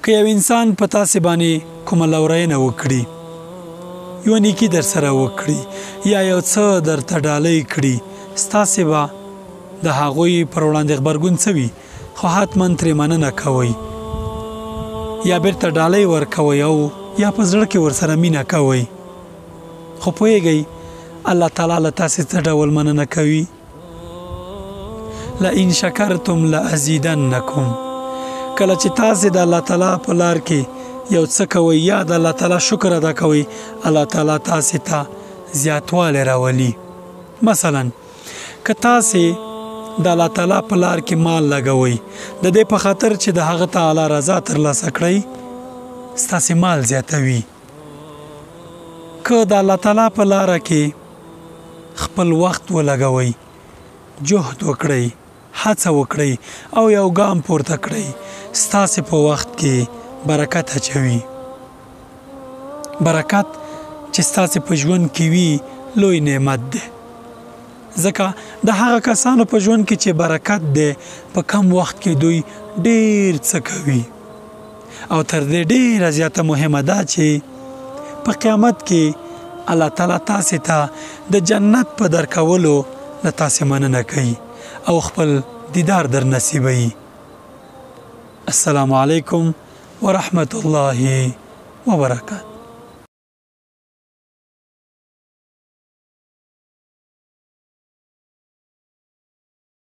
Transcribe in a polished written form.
که یو انسان په تاسې باندې کومه لورینه وکړي، یو نیکي در سره وکړي یا یو څه درته ډالۍ کړي، ستاسې به د هغوی پر وړاندې غبرګون څه وي؟ خو حتما ترې مننه کوئ یا بیرته ډالۍ ورکوئ او یا په زړه کې ورسره مینه کوئ. خو پوهیږئ الله تعالی له تاسې څه ډول مننه کوي؟ لئن شکرتم لازیدنکم. کله چې تاسې د الله تعالی په لار کې یو څه کوئ یا د الله تعالی شکر ادا کوئ، الله تعالی تاسې ته زیاتوالی راولي. مثلا که تاسې د الله تعالی په لار کې مال لګوئ د دې په خاطر چې د هغه تعالی رضا ترلاسه کړئ، ستاسې مال زیاتوي. که د الله تعالی په لاره کې خپل وخت ولګوئ، جهد وکړئ، هڅه وکړئ او یو ګام پورته کړئ، ستاسې په وخت کې برکت اچوي. برکت چې ستاسې په ژوند کې وي لوی نعمت دی، ځکه د هغه کسانو په ژوند کې چې برکت دی په کم وخت کې دوی ډیر څه کوي. او تر دې ډیره زیاته مهمه ده چې په قیامت کې الله تعالی تاسې ته د جنت په درکولو له تاسې مننه کوي او خپل دیدار در نصیبوي. السلام علیکم ورحمة الله وبرکاته.